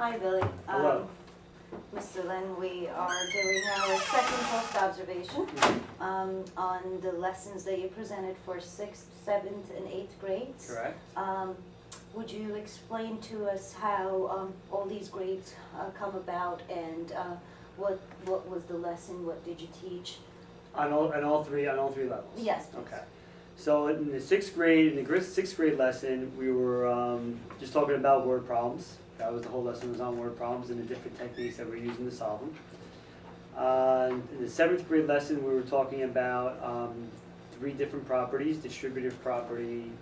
Hi, Billy. Hello. Mr. Lynn, we are doing our second post-observation on the lessons that you presented for 6th, 7th, and 8th grades. Correct. Would you explain to us how all these grades come about, and what was the lesson, what did you teach? On all three levels? Yes, please. Okay. So in the 6th grade, in the 6th grade lesson, we were just talking about word problems. That was the whole lesson, was on word problems and the different techniques that we're using to solve them. In the 7th grade lesson, we were talking about 3 different properties: distributive property,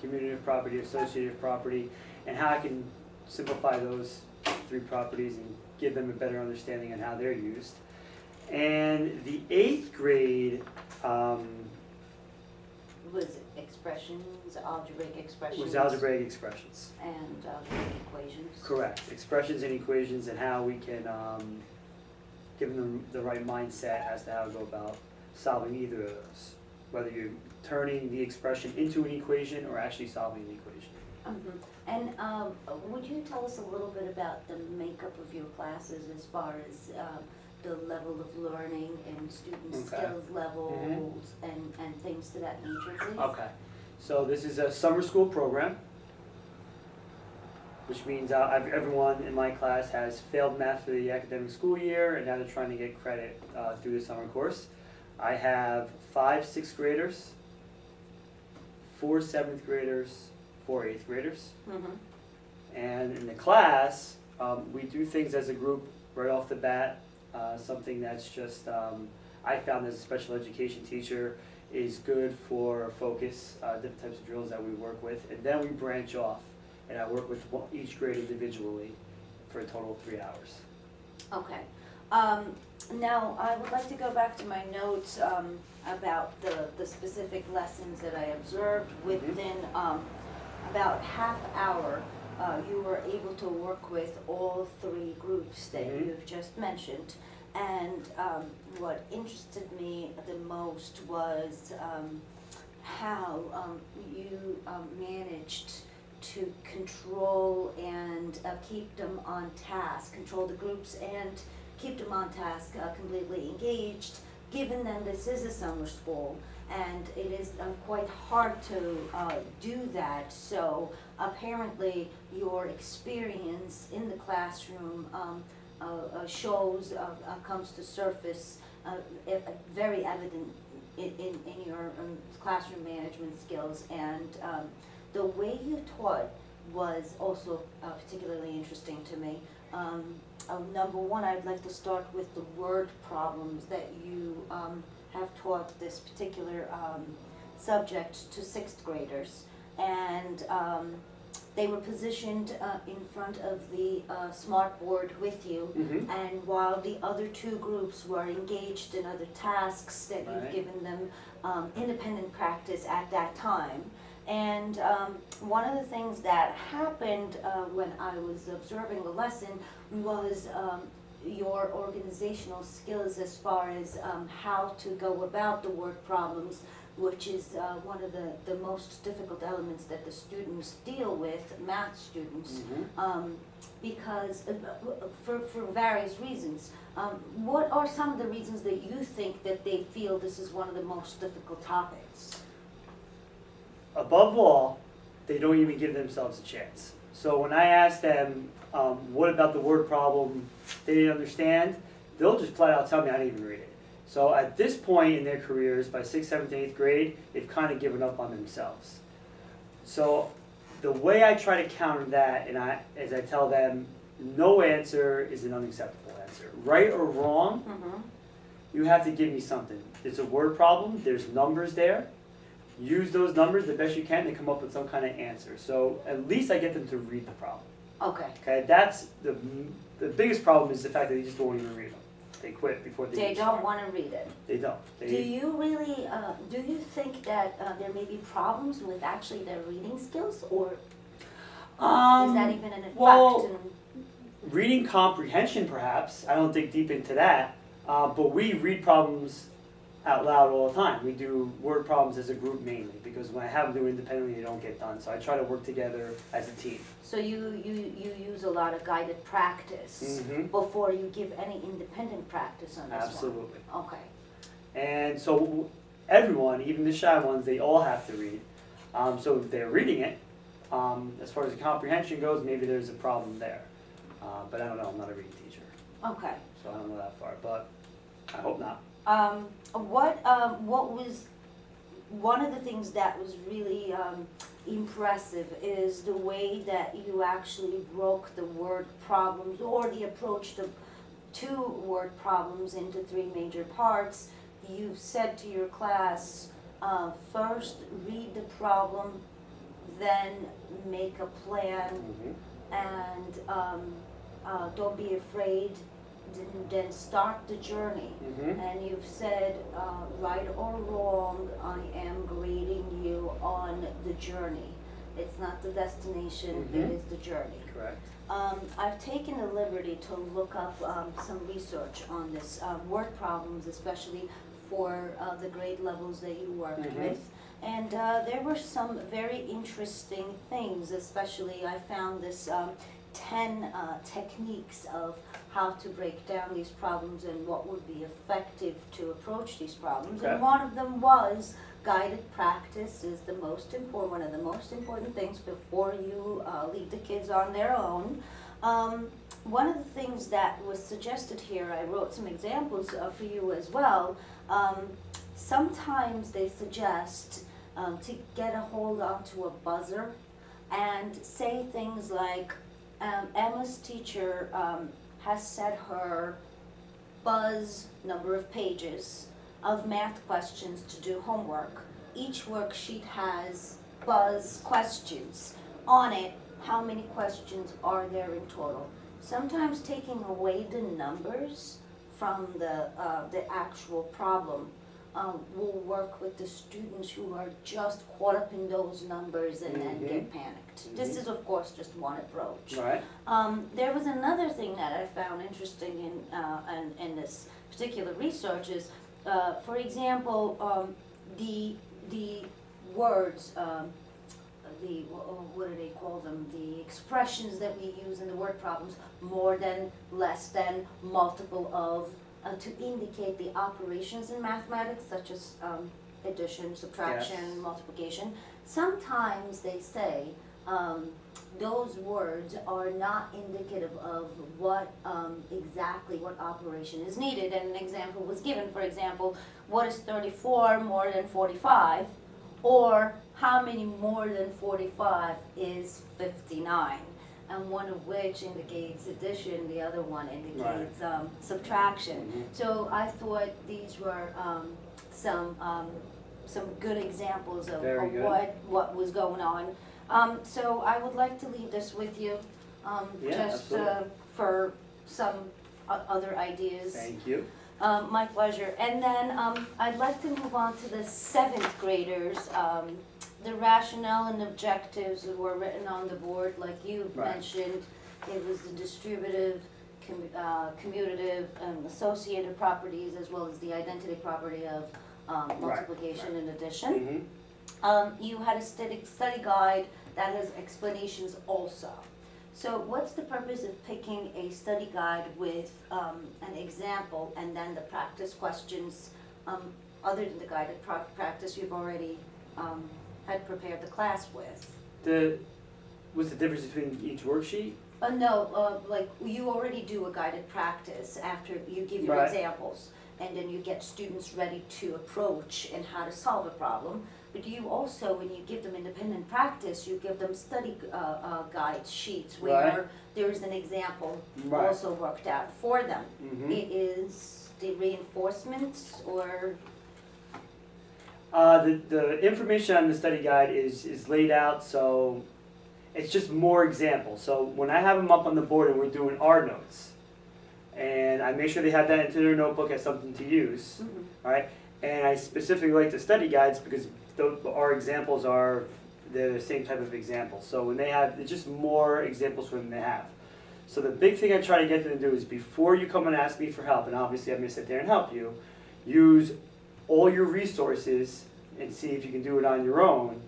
commutative property, associative property, and how I can simplify those 3 properties and give them a better understanding on how they're used. And the 8th grade Was expressions, algebraic expressions? was algebraic expressions. And algebraic equations? Correct. Expressions and equations, and how we can give them the right mindset as to how to go about solving either of those. Whether you're turning the expression into an equation or actually solving the equation. And would you tell us a little bit about the makeup of your classes as far as the level of learning and student skills levels and things to that nature, please? Okay. So this is a summer school program, which means everyone in my class has failed math for the academic school year, and now they're trying to get credit through the summer course. I have 5 6th graders, 4 7th graders, 4 8th graders. And in the class, we do things as a group right off the bat. Something that's just, I found as a special education teacher, is good for focus, different types of drills that we work with. And then we branch off, and I work with each grade individually for a total of 3 hours. Okay. Now, I would like to go back to my notes about the specific lessons that I observed. Within about half hour, you were able to work with all 3 groups that you've just mentioned. And what interested me the most was how you managed to control and keep them on task, control the groups and keep them on task, completely engaged, given that this is a summer school and it is quite hard to do that. So apparently your experience in the classroom shows, comes to surface, very evident in your classroom management skills, and the way you taught was also particularly interesting to me. Number one, I'd like to start with the word problems that you have taught this particular subject to 6th graders, and they were positioned in front of the smart board with you, and while the other 2 groups were engaged in other tasks that you've given them independent practice at that time. And one of the things that happened when I was observing the lesson was your organizational skills as far as how to go about the word problems, which is one of the most difficult elements that the students deal with, math students, because for various reasons. What are some of the reasons that you think that they feel this is one of the most difficult topics? Above all, they don't even give themselves a chance. So when I ask them, what about the word problem they didn't understand, they'll just flat out tell me I didn't even read it. So at this point in their careers, by 6th, 7th, 8th grade, they've kind of given up on themselves. So the way I try to counter that, is I tell them, no answer is an unacceptable answer. Right or wrong, you have to give me something. It's a word problem, there's numbers there. Use those numbers the best you can to come up with some kind of answer. So at least I get them to read the problem. Okay, that's the biggest problem, is the fact that they just don't even read them. They quit before they don't want to read it. They don't. Do you really, do you think that there may be problems with actually their reading skills, or is that even an effect? Well, reading comprehension perhaps. I don't dig deep into that. But we read problems out loud all the time. We do word problems as a group mainly, because when I have them do it independently, they don't get done. So I try to work together as a team. So you use a lot of guided practice Mhm. before you give any independent practice on this Absolutely. one? Okay. And so everyone, even the shy ones, they all have to read. So if they're reading it, as far as the comprehension goes, maybe there's a problem there. But I don't know, I'm not a reading teacher, Okay. so I don't know that far, but I hope not. What was, one of the things that was really impressive is the way that you actually broke the word problems, or the approach to word problems, into three major parts. You said to your class, first read the problem, then make a plan, and don't be afraid, then start the journey. And you've said, right or wrong, I am grading you on the journey. It's not the destination, it is the journey. Correct. I've taken the liberty to look up some research on this, word problems, especially for the grade levels that you worked with. And there were some very interesting things, especially I found this 10 techniques of how to break down these problems and what would be effective to approach these problems. Okay. And one of them was guided practice is the most important, one of the most important things before you leave the kids on their own. One of the things that was suggested here, I wrote some examples for you as well. Sometimes they suggest to get a hold onto a buzzer and say things like, Emma's teacher has set her buzz number of pages of math questions to do homework. Each worksheet has buzz questions on it. How many questions are there in total? Sometimes taking away the numbers from the actual problem will work with the students who are just caught up in those numbers and then get panicked. This is, of course, just one approach. Right. There was another thing that I found interesting in this particular research is, for example, the words, what do they call them? The expressions that we use in the word problems, more than, less than, multiple of, to indicate the operations in mathematics, such as addition, subtraction, multiplication. Sometimes they say those words are not indicative of what exactly what operation is needed. And an example was given, for example, what is 34 more than 45? Or how many more than 45 is 59? And one of which indicates addition, the other one indicates subtraction. So I thought these were some good examples of what was going on. So I would like to leave this with you, just for some other ideas. Thank you. My pleasure. And then I'd like to move on to the 7th graders. The rationale and objectives were written on the board, like you mentioned. It was the distributive, commutative, and associated properties, as well as the identity property of multiplication and addition. You had a study guide that has explanations also. So what's the purpose of picking a study guide with an example and then the practice questions, other than the guided practice you've already had prepared the class with? What's the difference between each worksheet? No, like you already do a guided practice after you give your examples, and then you get students ready to approach and how to solve a problem. But you also, when you give them independent practice, you give them study guide sheets where there's an example also worked out for them. It is the reinforcements or? The information on the study guide is laid out, so it's just more examples. So when I have them up on the board and we're doing our notes, and I make sure they have that into their notebook as something to use, all right? And I specifically like the study guides because our examples are the same type of examples. So when they have, it's just more examples for them to have. So the big thing I try to get them to do is before you come and ask me for help, and obviously I'm going to sit there and help you, use all your resources and see if you can do it on your own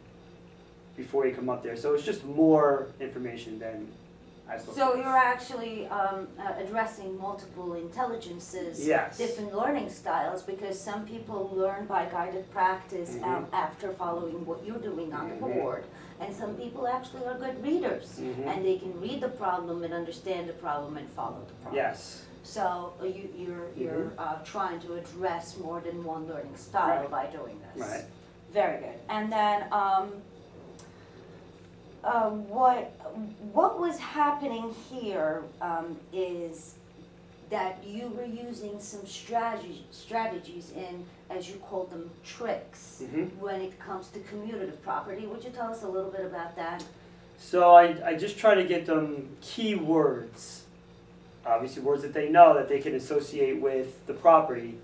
before you come up there. So it's just more information than I spoke So to. you're actually addressing multiple intelligences, Yes. different learning styles, because some people learn by guided practice Mhm. after following what you're doing on the Mhm. board. And some people actually are good readers, Mhm. and they can read the problem and understand the problem and follow the problem. Yes. So you're trying to address more than one learning style Right. by doing this. Right. Very good. And then what was happening here is that you were using some strategies in, as you called them, tricks Mhm. when it comes to commutative property. Would you tell us a little bit about that? So I just try to get them key words, obviously words that they know that they can associate with the property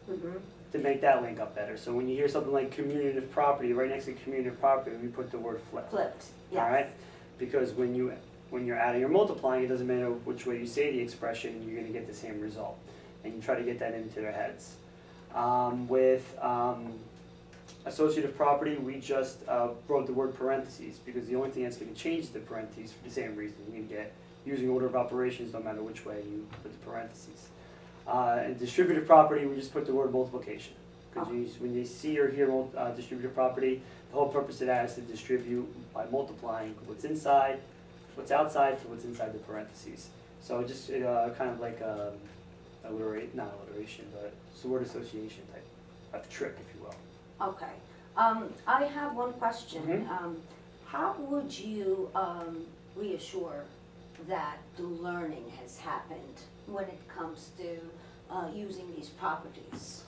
Mm-hmm. to make that link up better. So when you hear something like commutative property, right next to commutative property, we put the word flip. Flipped, yes. All right? Because when you're adding or multiplying, it doesn't matter which way you say the expression, you're going to get the same result. And you try to get that into their heads. With associative property, we just wrote the word parentheses, because the only thing that's going to change is the parentheses for the same reason. You're going to get using order of operations no matter which way you put the parentheses. And distributive property, we just put the word multiplication. Because when you see or hear distributive property, the whole purpose of that is to distribute by multiplying what's inside, what's outside to what's inside the parentheses. So just kind of like not alliteration, but it's a word association type of trick, if you will. Okay. I have one question. Mhm. How would you reassure that the learning has happened when it comes to using these properties?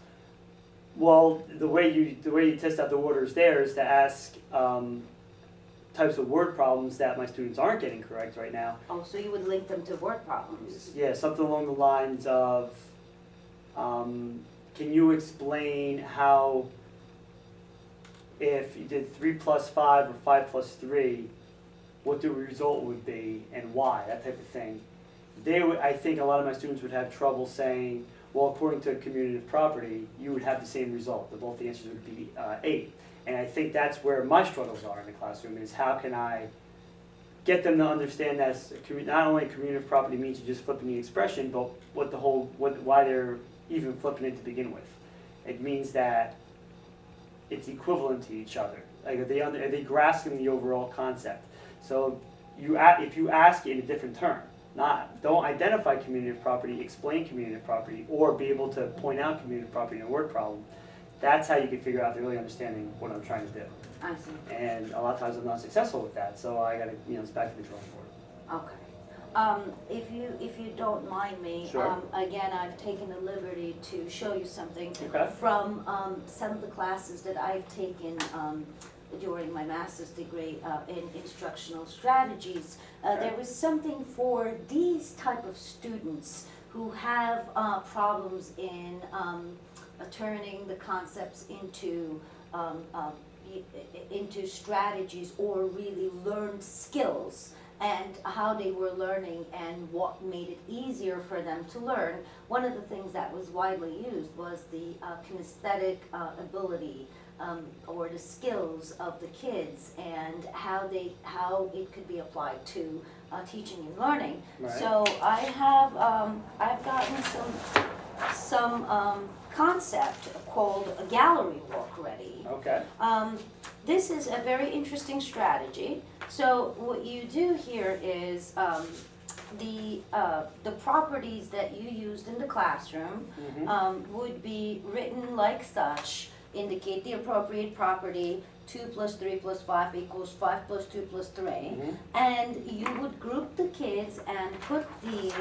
Well, the way you test out the orders there is to ask types of word problems that my students aren't getting correct right now. Oh, so you would link them to word problems? Yeah, something along the lines of, can you explain how if you did 3 plus 5 or 5 plus 3, what the result would be and why, that type of thing. I think a lot of my students would have trouble saying, well, according to commutative property, you would have the same result. Both the answers would be 8. And I think that's where my struggles are in the classroom, is how can I get them to understand that not only commutative property means you're just flipping the expression, but why they're even flipping it to begin with. It means that it's equivalent to each other. Like are they grasping the overall concept? So if you ask it in a different term, don't identify commutative property, explain commutative property, or be able to point out commutative property in a word problem, that's how you can figure out they're really understanding what I'm trying to do. I see. And a lot of times I'm not successful with that, so I gotta, it's back to the drawing board. Okay. If you don't mind me, Sure. again, I've taken the liberty to show you something Okay. from some of the classes that I've taken during my master's degree in instructional strategies. Okay. There was something for these type of students who have problems in turning the concepts into strategies or really learned skills, and how they were learning and what made it easier for them to learn. One of the things that was widely used was the kinesthetic ability or the skills of the kids, and how it could be applied to teaching and learning. Right. So I've gotten some concept called a gallery walk ready. Okay. This is a very interesting strategy. So what you do here is the properties that you used in the classroom Mhm. would be written like such. Indicate the appropriate property. 2 plus 3 plus 5 equals 5 plus 2 plus 3. Mhm. And you would group the kids and put these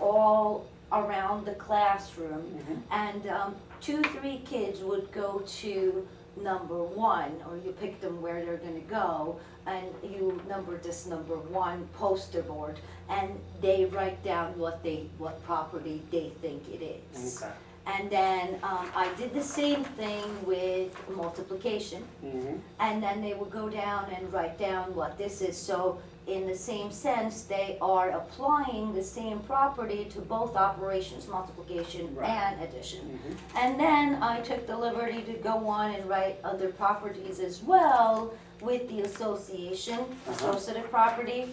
all around the classroom. Mhm. And 2-3 kids would go to number 1, or you pick them where they're going to go, and you number this number 1 poster board, and they write down what property they think it is. Okay. And then I did the same thing with multiplication. Mhm. And then they would go down and write down what this is. So in the same sense, they are applying the same property to both operations, multiplication Right. and addition. Mhm. And then I took the liberty to go on and write other properties as well with the association, associative property.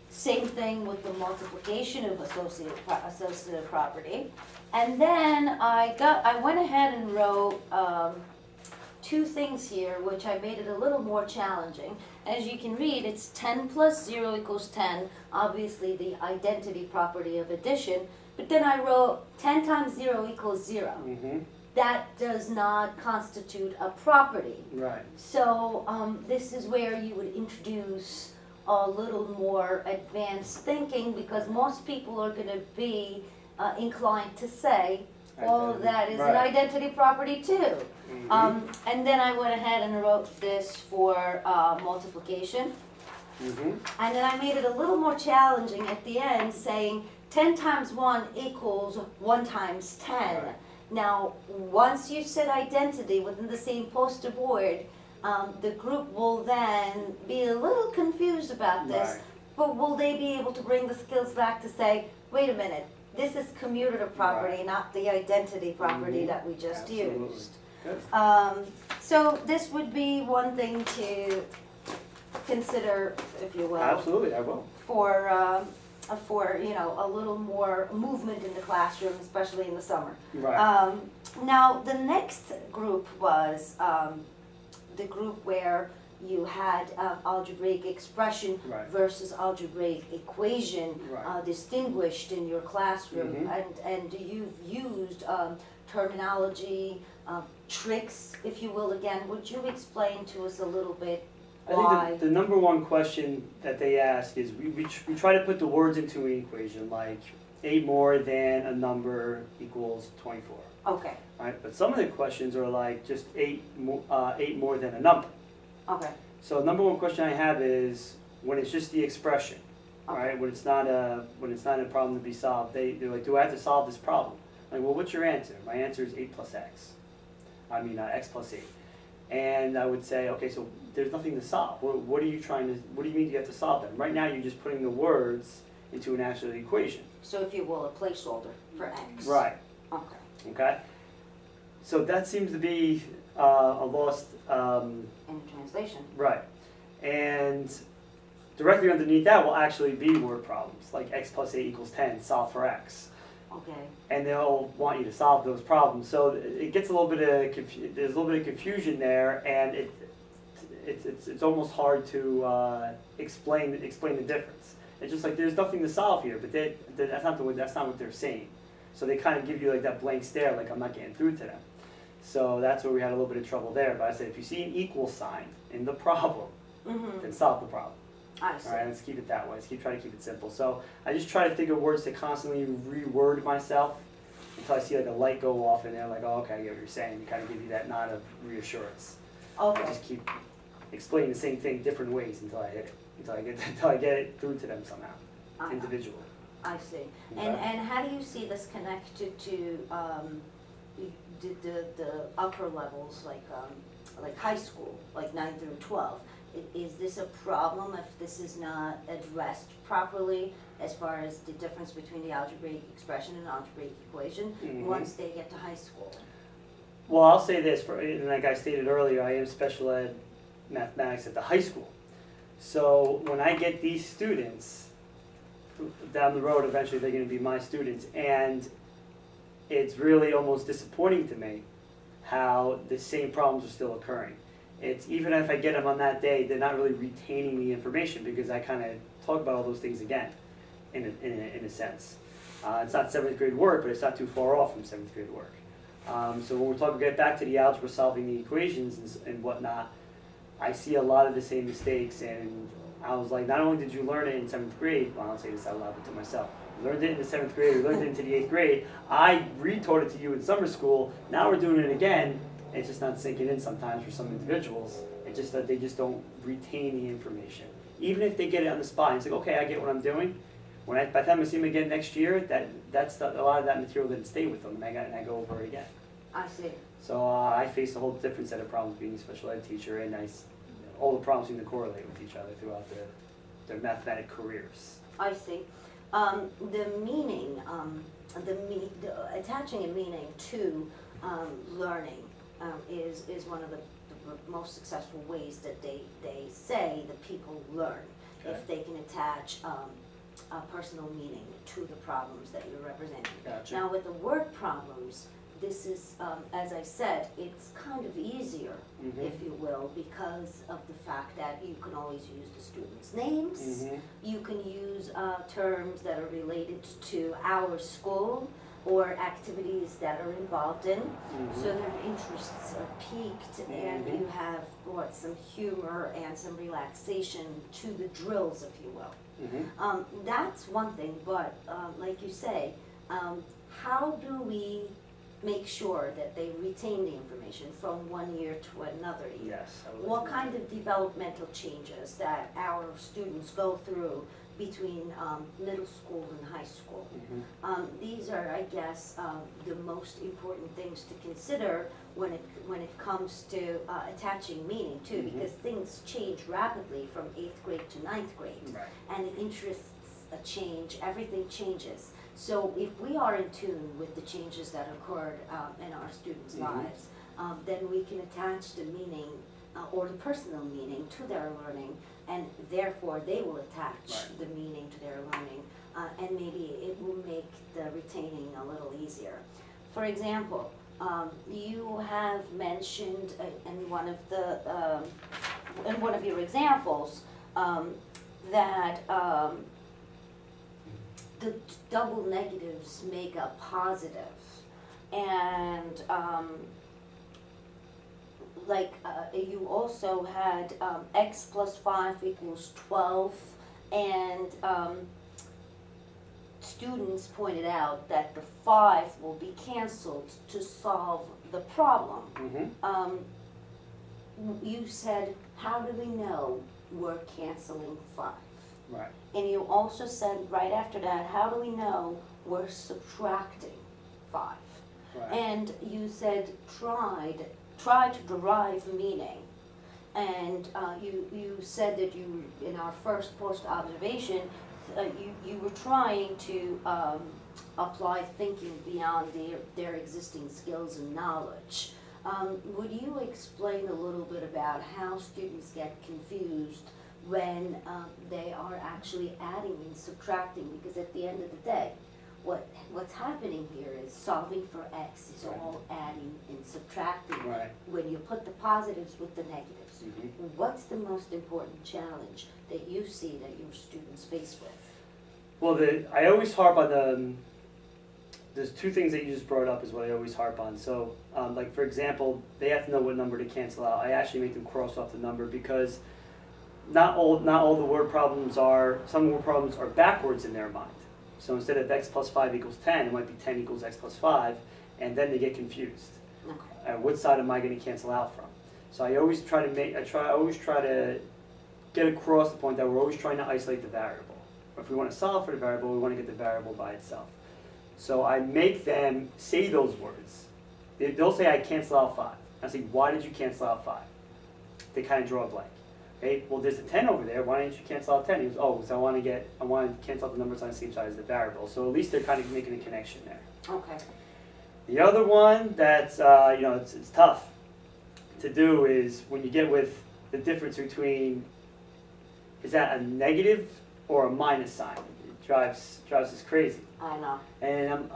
Same thing with the multiplication of associative property. And then I went ahead and wrote two things here, which I made it a little more challenging. As you can read, it's 10 plus 0 equals 10, obviously the identity property of addition. But then I wrote 10 times 0 equals 0. Mhm. That does not constitute a property. Right. So this is where you would introduce a little more advanced thinking, because most people are going to be inclined to say, well, Identity. that is an Right. identity property too. Mhm. And then I went ahead and wrote this for multiplication. Mhm. And then I made it a little more challenging at the end, saying 10 times 1 equals 1 times 10. Right. Now, once you set identity within the same poster board, the group will then be a little confused about this, Right. but will they be able to bring the skills back to say, wait a minute, this is commutative property, Right. not the identity property Mhm. that we just Absolutely. used. Good. So this would be one thing to consider, if you will, Absolutely, I will. for a little more movement in the classroom, especially in the summer. Right. Now the next group was the group where you had algebraic expression Right. versus algebraic equation Right. distinguished in your classroom, Mhm. and you've used terminology, tricks, if you will. Again, would you explain to us a little bit I why? think the number one question that they ask is we try to put the words into an equation, like 8 more than a number equals 24, Okay, right? But some of the questions are like just 8 more than a number. okay, So number one question I have is when it's just the expression, right? When it's not a problem to be solved, they're like, do I have to solve this problem? Like, well, what's your answer? My answer is 8 plus x. X plus 8. And I would say, okay, so there's nothing to solve. What do you mean you have to solve them? Right now you're just putting the words into an actual equation. so if you will, a placeholder for x. Right, Okay, okay? So that seems to be a lost, in translation. right. And directly underneath that will actually be word problems, like x plus 8 equals 10, solve for x. Okay, And they'll want you to solve those problems. So it gets a little bit of there's a little bit of confusion there, and it's almost hard to explain the difference. It's just like there's nothing to solve here, but that's not what they're saying. So they kind of give you like that blank stare, like I'm not getting through to them. So that's where we had a little bit of trouble there. But I said if you see an equal sign in the problem, then solve the problem. I see. All right, let's keep it that way. Let's try to keep it simple. So I just try to think of words to constantly reword myself until I see like a light go off and they're like, oh, okay, I get what you're saying. And kind of give you that nod of reassurance. I Okay, just keep explaining the same thing different ways until I hit it, until I get it through to them somehow, I- individually. I see. Okay. And how do you see this connected to the upper levels, like high school, like 9 through 12? Is this a problem if this is not addressed properly as far as the difference between the algebraic expression and algebraic equation Mhm. once they get to high school? Well, I'll say this, and like I stated earlier, I am special ed mathematics at the high school. So when I get these students down the road, eventually they're going to be my students, and it's really almost disappointing to me how the same problems are still occurring. It's even if I get them on that day, they're not really retaining the information because I kind of talk about all those things again, in a sense. It's not 7th grade work, but it's not too far off from 7th grade work. So when we get back to the algebra, solving the equations and whatnot, I see a lot of the same mistakes, and I was like, not only did you learn it in 7th grade, well, I'll say this out loud, but to myself, you learned it in the 7th grade, you learned it into the 8th grade, I retaught it to you in summer school, now we're doing it again. It's just not sinking in sometimes for some individuals. It's just that they just don't retain the information. Even if they get it on the spot, it's like, okay, I get what I'm doing, by the time I see them again next year, a lot of that material didn't stay with them, and I go over it again. I see. So I face a whole different set of problems being a special ed teacher, and all the problems seem to correlate with each other throughout their mathematic careers. I see. The meaning, attaching a meaning to learning is one of the most successful ways that they say that people learn. Okay. If they can attach a personal meaning to the problems that you're representing. Gotcha. Now with the word problems, this is, as I said, it's kind of easier, if you will, because of the fact that you can always use the students' names. You can use terms that are related to our school or activities that are involved in, so their interests are piqued, and you have some humor and some relaxation to the drills, if you will. That's one thing, but like you say, how do we make sure that they retain the information from one year to another year? Yes. I would What like to kind of developmental changes that our students go through between middle school and high school? These are, I guess, the most important things to consider when it comes to attaching meaning too, because things change rapidly from 8th grade to 9th grade, Right. and the interests change, everything changes. So if we are in tune with the changes that occurred in our students' lives, then we can attach the meaning or the personal meaning to their learning, and therefore they will attach Right. the meaning to their learning, and maybe it will make the retaining a little easier. For example, you have mentioned in one of your examples that the double negatives make a positive, and you also had x plus 5 equals 12, and students pointed out that the 5 will be canceled to solve the problem. You said, how do we know we're canceling 5? Right. And you also said right after that, how do we know we're subtracting 5? Right. And you said try to derive meaning. And you said that you, in our first post observation, you were trying to apply thinking beyond their existing skills and knowledge. Would you explain a little bit about how students get confused when they are actually adding and subtracting? Because at the end of the day, what's happening here is solving for x is all adding and subtracting. Right. When you put the positives with the negatives. What's the most important challenge that you see that your students face with? Well, I always harp on there's two things that you just brought up is what I always harp on. So, like for example, they have to know what number to cancel out. I actually make them cross off the number because not all the word problems some word problems are backwards in their mind. So instead of x plus 5 equals 10, it might be 10 equals x plus 5, and then they get confused. Okay. What side am I going to cancel out from? So I always try to get across the point that we're always trying to isolate the variable. If we want to solve for the variable, we want to get the variable by itself. So I make them say those words. They'll say, I cancel out 5. I say, why did you cancel out 5? They kind of draw a blank. Okay, well there's a 10 over there, why didn't you cancel out 10? He goes, oh, because I want to cancel out the numbers on the same side as the variable. So at least they're kind of making a connection there. Okay. The other one that's, it's tough to do is when you get with the difference between, is that a negative or a minus sign? It drives us crazy. I know. And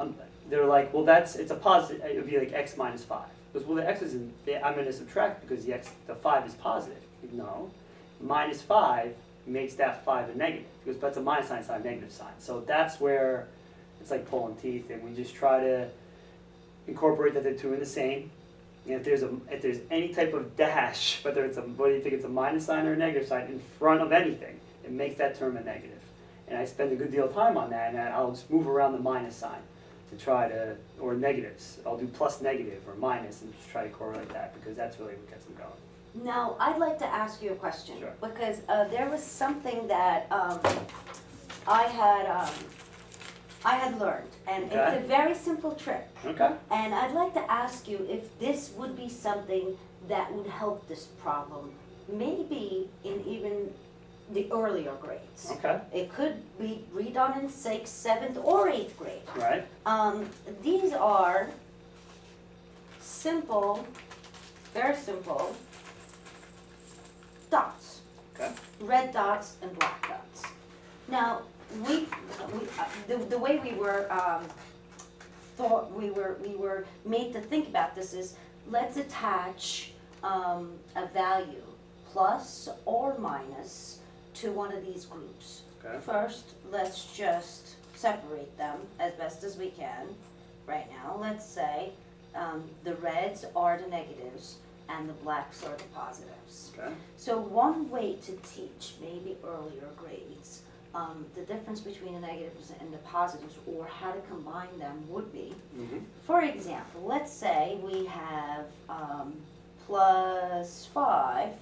they're like, well it's a positive, it would be like x minus 5. Because well the x isn't, I'm going to subtract because the 5 is positive. No. Minus 5 makes that 5 a negative, because that's a minus sign, it's not a negative sign. So that's where it's like pulling teeth, and we just try to incorporate that they're two in the same. And if there's any type of dash, whether you think it's a minus sign or a negative sign in front of anything, it makes that term a negative. And I spend a good deal of time on that, and I'll just move around the minus sign to try to, or negatives. I'll do plus negative or minus and just try to correlate that, because that's really what gets them going. Now, I'd like to ask you a question. Sure. Because there was something that I had learned, and Okay. it's a very simple trick. Okay. And I'd like to ask you if this would be something that would help this problem, maybe in even the earlier grades. Okay. It could be redone in 6th, 7th, or 8th grade. Right. These are simple, very simple dots. Okay. Red dots and black dots. Now, the way we were thought we were made to think about this is, let's attach a value plus or minus to one of these groups. Okay. First, let's just separate them as best as we can right now. Let's say the reds are the negatives and the blacks are the positives. Okay. So one way to teach maybe earlier grades the difference between the negatives and the positives, or how to combine them, would be, for example, let's say we have +5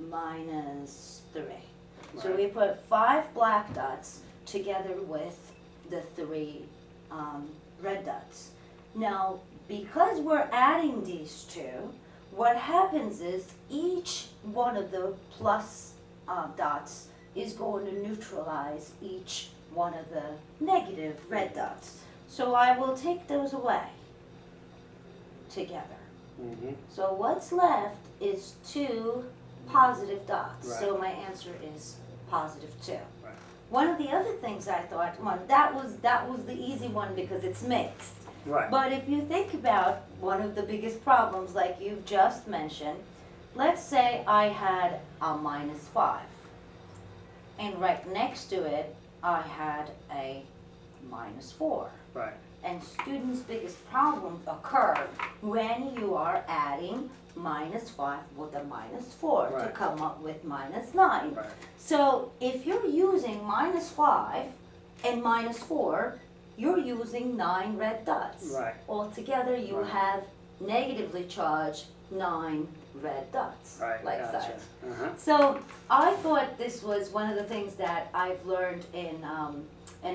minus 3. So Right. we put 5 black dots together with the 3 red dots. Now, because we're adding these two, what happens is each one of the plus dots is going to neutralize each one of the negative red dots. So I will take those away together. So what's left is 2 positive dots. Right. So my answer is +2. Right. One of the other things I thought, that was the easy one because it's mixed. Right. But if you think about one of the biggest problems, like you've just mentioned, let's say I had a -5, and right next to it, I had a -4. Right. And students' biggest problems occur when you are adding -5 with a -4 to Right. come up with -9. Right. So if you're using -5 and -4, you're using 9 red dots. Right. Altogether, you Right. have negatively charged 9 red dots, Right. like Gotcha. size. Uh-huh. So I thought this was one of the things that I've learned in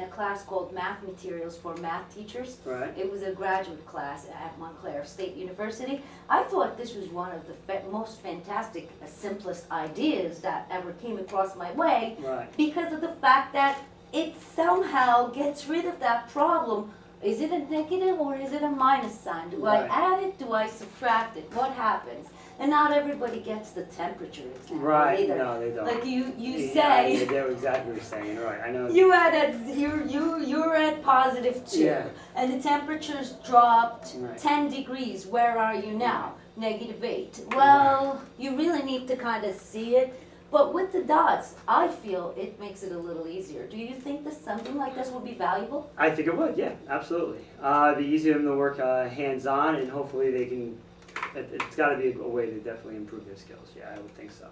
a class called Math Materials for Math Teachers. Right. It was a graduate class at Montclair State University. I thought this was one of the most fantastic, simplest ideas that ever came across my way, Right. because of the fact that it somehow gets rid of that problem. Is it a negative or is it a minus sign? Do I Right. add it? Do I subtract it? What happens? And not everybody gets the temperature example Right. either. No, they don't. Like you Yeah, say, I get exactly what you're saying. Right. I know. you're at +2, Yeah. and the temperature's dropped Right. 10 degrees. Where are you now? -8. Well, you really need to kind of see it. But with the dots, I feel it makes it a little easier. Do you think that something like this would be valuable? I think it would. Yeah. Absolutely. It'd be easier for them to work hands-on, and hopefully they can. It's got to be a way to definitely improve their skills. Yeah, I would think so.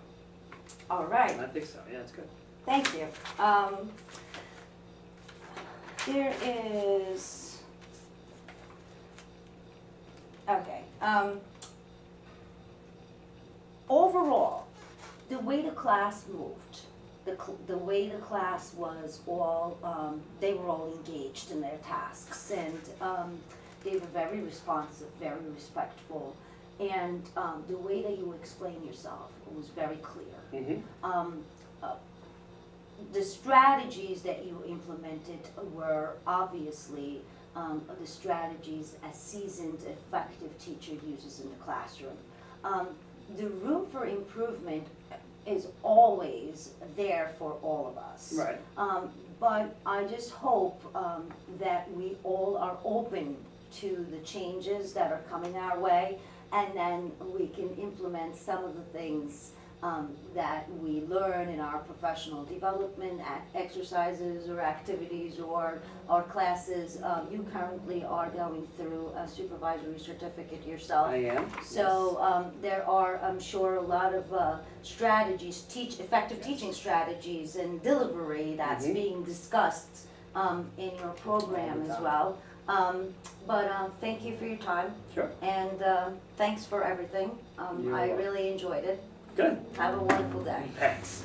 All right. I think so. Yeah, it's good. Thank you. There is, okay, overall, the way the class moved, the way the class was all, they were all engaged in their tasks, and they were very responsive, very respectful, and the way that you explain yourself was very clear. The strategies that you implemented were obviously the strategies a seasoned, effective teacher uses in the classroom. The room for improvement is always there for all of us. Right. But I just hope that we all are open to the changes that are coming our way, and then we can implement some of the things that we learn in our professional development exercises or activities or classes. You currently are going through a supervisory certificate yourself. I am. So there are, I'm sure, a lot of strategies, effective teaching strategies and delivery that's being discussed in your program as well. But thank you for your time. Sure. And thanks for everything. You're I welcome. really enjoyed it. Good. Have a wonderful day. Thanks.